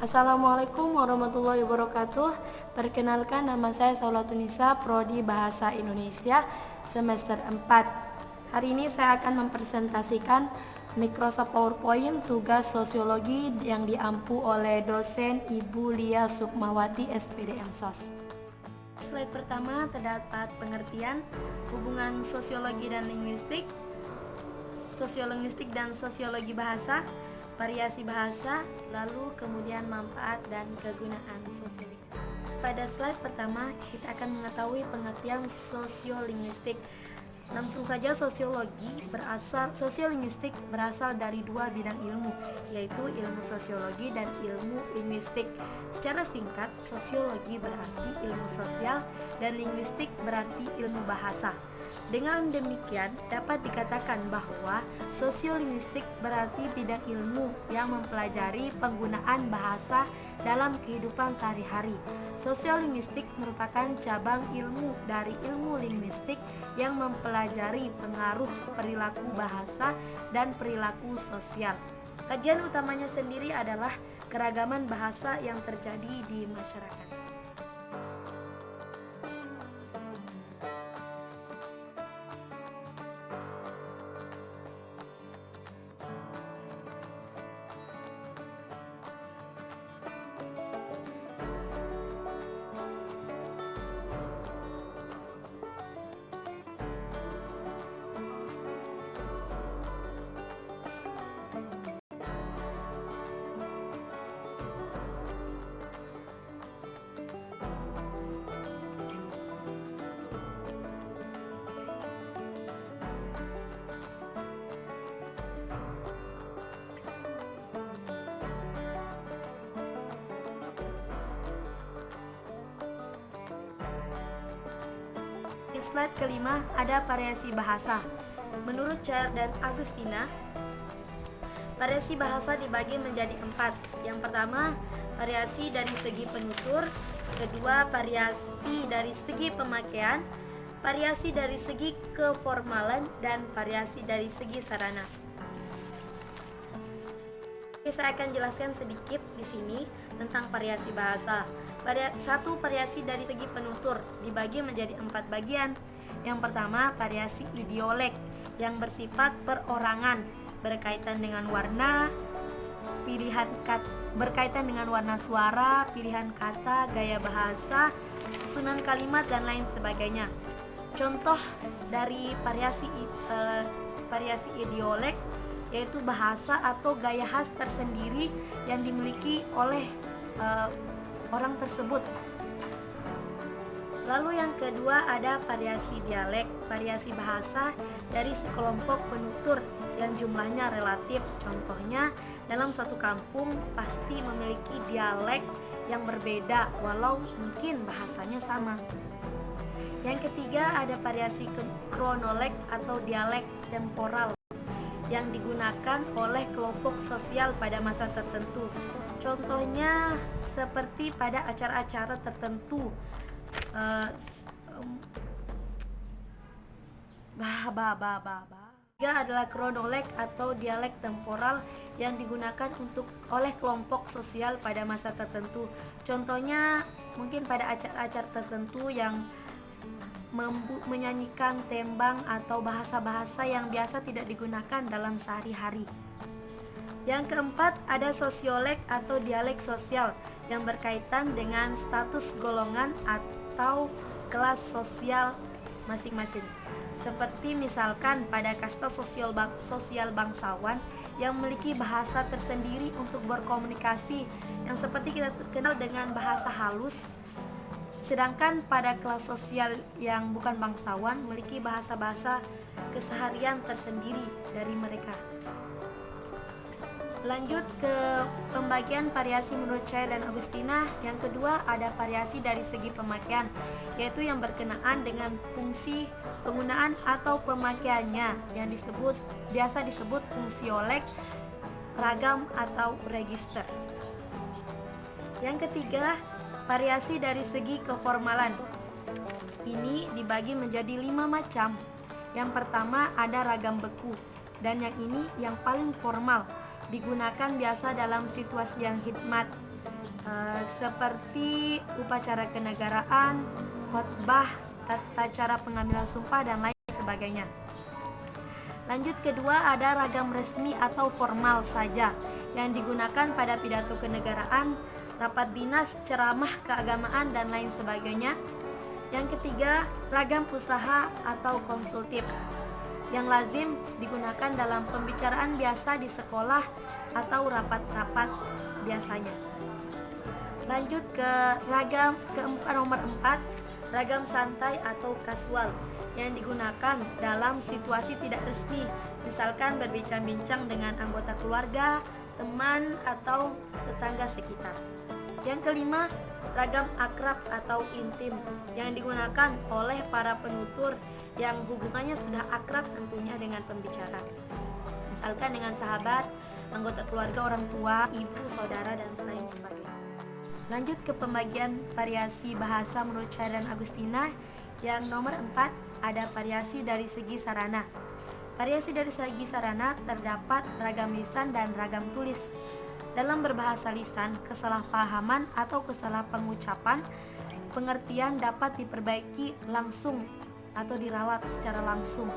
Assalamualaikum warahmatullahi wabarakatuh. Perkenalkan, nama saya Saulatunisa, Prodi Bahasa Indonesia semester 4. Hari ini saya akan mempresentasikan Microsoft PowerPoint tugas sosiologi yang diampu oleh dosen Ibu Lia Sukmawati SPDM SOS. Slide pertama terdapat pengertian hubungan sosiologi dan linguistik, sosiolinguistik dan sosiologi bahasa, variasi bahasa, lalu kemudian manfaat dan kegunaan sosiolinguistik. Pada slide pertama kita akan mengetahui pengertian sosiolinguistik. Langsung saja, sosiolinguistik berasal dari dua bidang ilmu, yaitu ilmu sosiologi dan ilmu linguistik. Secara singkat, sosiologi berarti ilmu sosial dan linguistik berarti ilmu bahasa. Dengan demikian, dapat dikatakan bahwa sosiolinguistik berarti bidang ilmu yang mempelajari penggunaan bahasa dalam kehidupan sehari-hari. Sosiolinguistik merupakan cabang ilmu dari ilmu linguistik yang mempelajari pengaruh perilaku bahasa dan perilaku sosial. Kajian utamanya sendiri adalah keragaman bahasa yang terjadi di masyarakat. Di slide kelima ada variasi bahasa. Menurut Chair dan Agustina, variasi bahasa dibagi menjadi 4. Yang pertama, variasi dari segi penutur. Kedua, variasi dari segi pemakaian. Variasi dari segi keformalan dan variasi dari segi sarana. Saya akan jelaskan sedikit di sini tentang variasi bahasa. Satu, variasi dari segi penutur dibagi menjadi 4 bagian. Yang pertama, variasi idiolek yang bersifat perorangan, berkaitan dengan warna, berkaitan dengan warna suara, pilihan kata, gaya bahasa, susunan kalimat dan lain sebagainya. Contoh dari variasi idiolek yaitu bahasa atau gaya khas tersendiri yang dimiliki oleh orang tersebut. Lalu yang kedua ada variasi dialek, variasi bahasa dari sekelompok penutur yang jumlahnya relatif. Contohnya, dalam suatu kampung pasti memiliki dialek yang berbeda walau mungkin bahasanya sama. Yang ketiga ada variasi kronolog atau dialek temporal yang digunakan oleh kelompok sosial pada masa tertentu. Contohnya seperti pada acara-acara tertentu. Tiga adalah kronolog atau dialek temporal yang digunakan oleh kelompok sosial pada masa tertentu. Contohnya mungkin pada acara-acara tertentu yang menyanyikan tembang atau bahasa-bahasa yang biasa tidak digunakan dalam sehari-hari. Yang keempat ada sosiolek atau dialek sosial yang berkaitan dengan status golongan atau kelas sosial masing-masing. Seperti misalkan pada kasta sosial bangsawan yang memiliki bahasa tersendiri untuk berkomunikasi yang seperti kita kenal dengan bahasa halus. Sedangkan pada kelas sosial yang bukan bangsawan memiliki bahasa-bahasa keseharian tersendiri dari mereka. Lanjut ke pembagian variasi menurut Chair dan Agustina. Yang kedua ada variasi dari segi pemakaian, yaitu yang berkenaan dengan fungsi penggunaan atau pemakaiannya yang biasa disebut fungsiolek, ragam atau register. Yang ketiga, variasi dari segi keformalan. Ini dibagi menjadi 5 macam. Yang pertama ada ragam beku, dan yang ini yang paling formal, digunakan biasa dalam situasi yang khidmat. seperti upacara kenegaraan, khotbah, tata cara pengambilan sumpah, dan lain sebagainya. Lanjut kedua, ada ragam resmi atau formal saja yang digunakan pada pidato kenegaraan, rapat dinas, ceramah keagamaan, dan lain sebagainya. Yang ketiga, ragam usaha atau konsultif yang lazim digunakan dalam pembicaraan biasa di sekolah atau rapat-rapat biasanya. Lanjut ke ragam nomor 4, ragam santai atau kasual yang digunakan dalam situasi tidak resmi, misalkan berbincang-bincang dengan anggota keluarga, teman, atau tetangga sekitar. Yang kelima, ragam akrab atau intim yang digunakan oleh para penutur yang hubungannya sudah akrab tentunya dengan pembicara, misalkan dengan sahabat, anggota keluarga, orang tua, ibu, saudara, dan lain sebagainya. Lanjut ke pembagian variasi bahasa menurut Chaya dan Agustina. Yang nomor 4, ada variasi dari segi sarana. Variasi dari segi sarana terdapat ragam lisan dan ragam tulis. Dalam berbahasa lisan, kesalahpahaman atau kesalah pengucapan pengertian dapat diperbaiki langsung atau diralat secara langsung.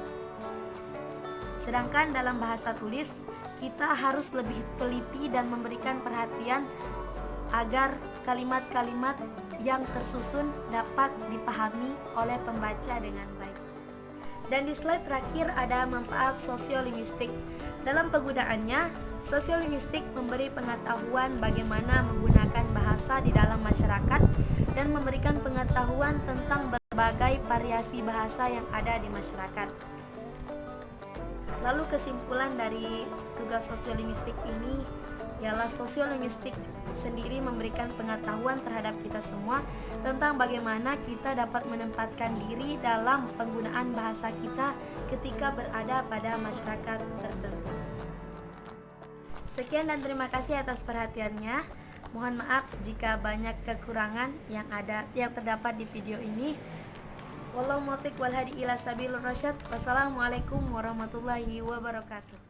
Sedangkan dalam bahasa tulis, kita harus lebih teliti dan memberikan perhatian agar kalimat-kalimat yang tersusun dapat dipahami oleh pembaca dengan baik. Dan di slide terakhir ada manfaat sosiolinguistik. Dalam penggunaannya, sosiolinguistik memberi pengetahuan bagaimana menggunakan bahasa di dalam masyarakat dan memberikan pengetahuan tentang berbagai variasi bahasa yang ada di masyarakat. Lalu kesimpulan dari tugas sosiolinguistik ini ialah sosiolinguistik sendiri memberikan pengetahuan terhadap kita semua tentang bagaimana kita dapat menempatkan diri dalam penggunaan bahasa kita ketika berada pada masyarakat tertentu. Sekian dan terima kasih atas perhatiannya. Mohon maaf jika banyak kekurangan yang terdapat di video ini. Wallahu muwaffiq wal hadi ila sabilir rasyad. Wassalamualaikum warahmatullahi wabarakatuh.